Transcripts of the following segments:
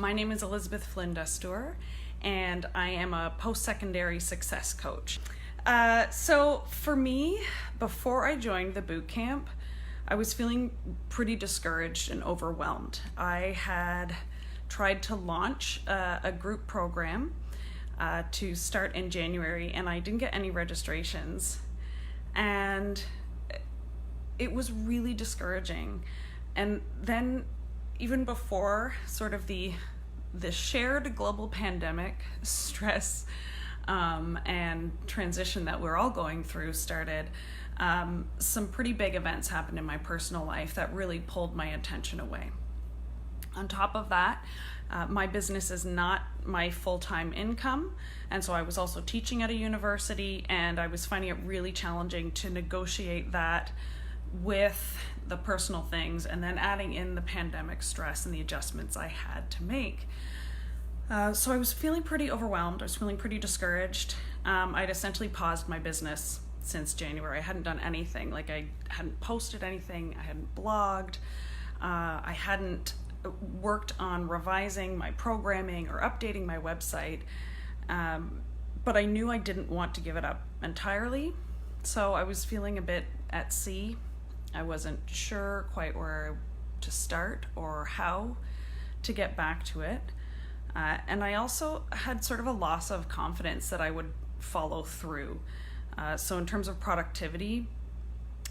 My name is Elizabeth Flynn-Destour, and I am a post-secondary success coach. So for me, before I joined the boot camp, I was feeling pretty discouraged and overwhelmed. I had tried to launch a group program to start in January, and I didn't get any registrations. And it was really discouraging. And then even before sort of the shared global pandemic stress and transition that we're all going through started, some pretty big events happened in my personal life that really pulled my attention away. On top of that, my business is not my full-time income, and so I was also teaching at a university, and I was finding it really challenging to negotiate that with the personal things, and then adding in the pandemic stress and the adjustments I had to make. So I was feeling pretty overwhelmed. I was feeling pretty discouraged. I'd essentially paused my business since January. I hadn't done anything. Like, I hadn't posted anything. I hadn't blogged. I hadn't worked on revising my programming or updating my website. But I knew I didn't want to give it up entirely. So I was feeling a bit at sea. I wasn't sure quite where to start or how to get back to it. And I also had sort of a loss of confidence that I would follow through. So in terms of productivity,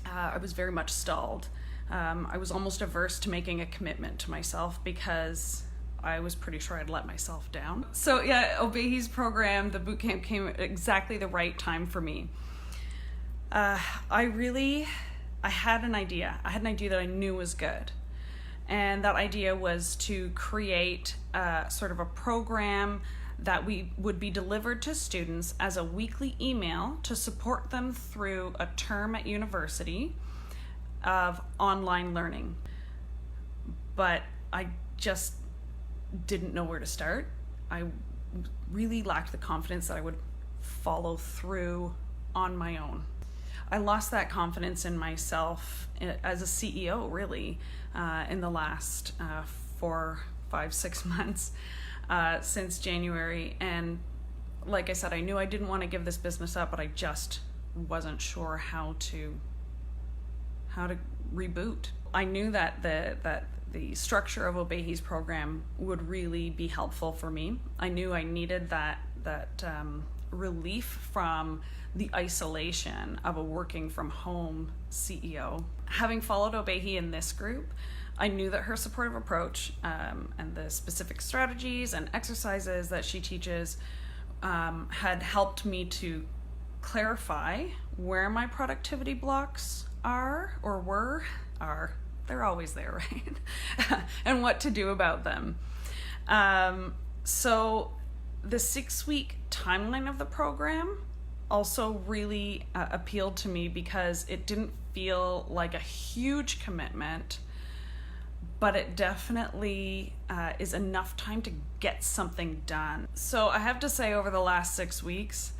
I was very much stalled. I was almost averse to making a commitment to myself because I was pretty sure I'd let myself down. So yeah, Obehi's program, the bootcamp, came at exactly the right time for me. I had an idea. I had an idea that I knew was good. And that idea was to create sort of a program that would be delivered to students as a weekly email to support them through a term at university of online learning. But I just didn't know where to start. I really lacked the confidence that I would follow through on my own. I lost that confidence in myself as a CEO, really, in the last 4, 5, 6 months since January. And like I said, I knew I didn't want to give this business up, but I just wasn't sure how to reboot. I knew that the structure of Obehi's program would really be helpful for me. I knew I needed that relief from the isolation of a working from home CEO. Having followed Obehi in this group, I knew that her supportive approach and the specific strategies and exercises that she teaches had helped me to clarify where my productivity blocks are. They're always there, right? And what to do about them. So the 6-week timeline of the program also really appealed to me because it didn't feel like a huge commitment, but it definitely is enough time to get something done. So I have to say, over the last 6 weeks,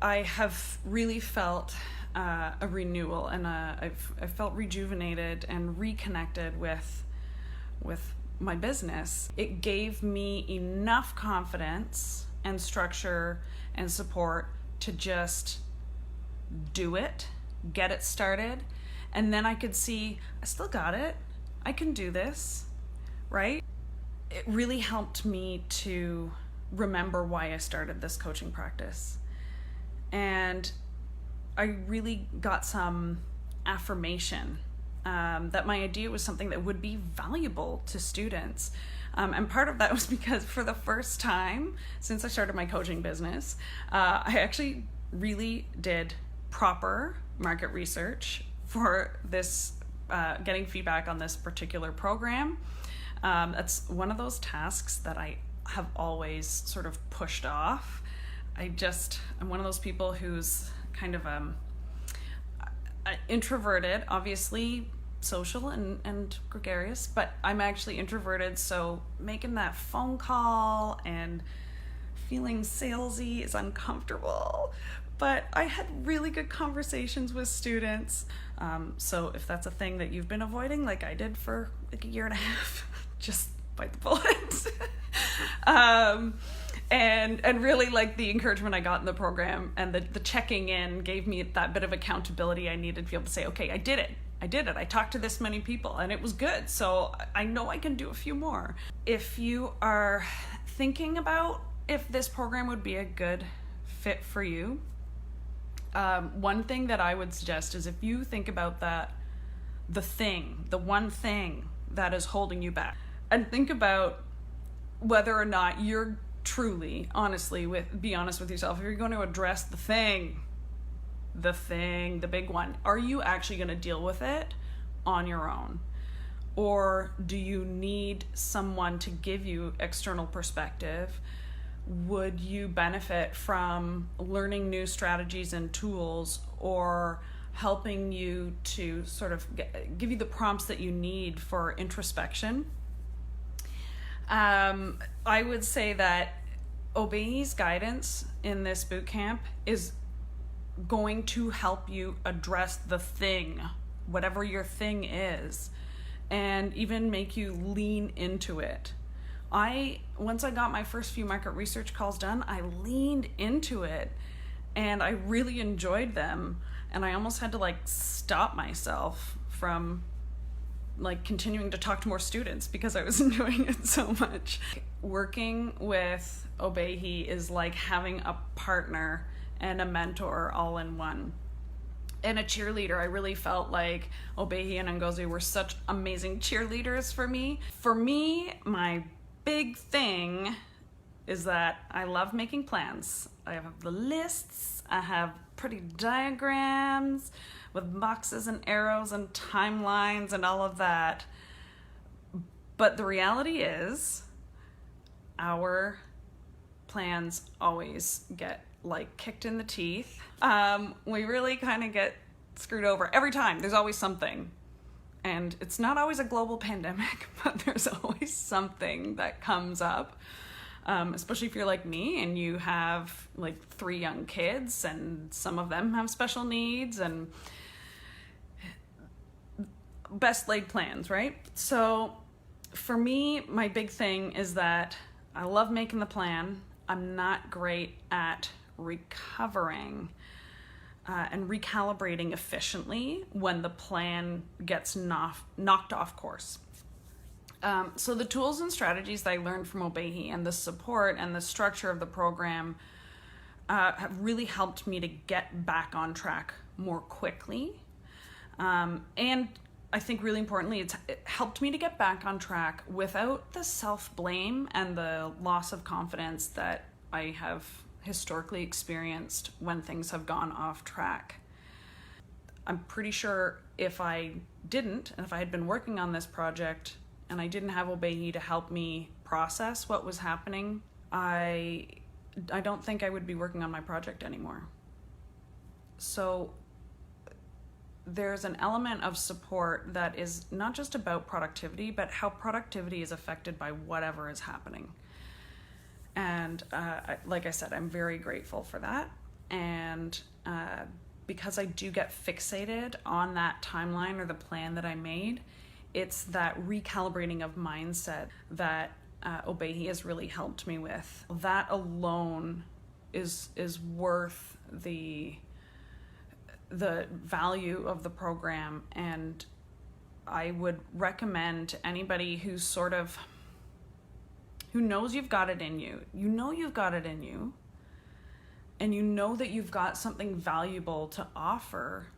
I have really felt a renewal, and I've felt rejuvenated and reconnected with my business. It gave me enough confidence and structure and support to just do it, get it started, and then I could see, I still got it, I can do this, right? It really helped me to remember why I started this coaching practice. And I really got some affirmation that my idea was something that would be valuable to students. And part of that was because for the first time since I started my coaching business, I actually really did proper market research for this, getting feedback on this particular program. That's one of those tasks that I have always sort of pushed off. I'm one of those people who's kind of introverted, obviously social and gregarious, but I'm actually introverted, so making that phone call and feeling salesy is uncomfortable. But I had really good conversations with students. So if that's a thing that you've been avoiding, like I did for like a year and a half, just bite the bullet. And really, like, the encouragement I got in the program and the checking in gave me that bit of accountability I needed to be able to say, okay, I did it. I talked to this many people and it was good. So I know I can do a few more. If you are thinking about if this program would be a good fit for you, one thing that I would suggest is if you think about the one thing that is holding you back, and think about whether or not you're truly, honestly, be honest with yourself. If you're going to address the big one, are you actually going to deal with it on your own? Or do you need someone to give you external perspective? Would you benefit from learning new strategies and tools, or helping you to sort of give you the prompts that you need for introspection? I would say that Obey's guidance in this boot camp is going to help you address the thing, whatever your thing is, and even make you lean into it. Once I got my first few market research calls done, I leaned into it and I really enjoyed them, and I almost had to like stop myself from like continuing to talk to more students because I was enjoying it so much. Working with Obehi is like having a partner and a mentor all in one. And a cheerleader. I really felt like Obehi and Ngozi were such amazing cheerleaders for me. For me, my big thing is that I love making plans. I have the lists, I have pretty diagrams with boxes and arrows and timelines and all of that. But the reality is, our plans always get like kicked in the teeth. We really kind of get screwed over every time. There's always something. And it's not always a global pandemic, but there's always something that comes up. Especially if you're like me and you have like 3 young kids and some of them have special needs, and best laid plans, right? So for me, my big thing is that I love making the plan. I'm not great at recovering and recalibrating efficiently when the plan gets knocked off course. So the tools and strategies that I learned from Obehi and the support and the structure of the program have really helped me to get back on track more quickly. And I think really importantly, it helped me to get back on track without the self-blame and the loss of confidence that I have historically experienced when things have gone off track. I'm pretty sure if I didn't, and if I had been working on this project and I didn't have Obehi to help me process what was happening, I don't think I would be working on my project anymore. So there's an element of support that is not just about productivity, but how productivity is affected by whatever is happening. And like I said, I'm very grateful for that. And because I do get fixated on that timeline or the plan that I made, it's that recalibrating of mindset that Obehi has really helped me with. That alone is worth the value of the program, and I would recommend to anybody who knows you've got it in you. You know you've got it in you, and you know that you've got something valuable to offer,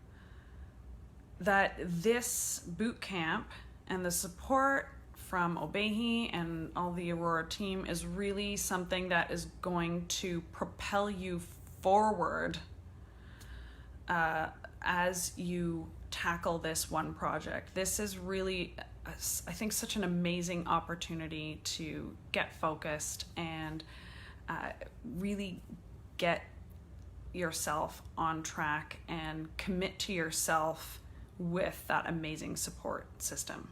that this boot camp and the support from Obehi and all the Aurora team is really something that is going to propel you forward as you tackle this one project. This is really, I think, such an amazing opportunity to get focused and really get yourself on track and commit to yourself with that amazing support system.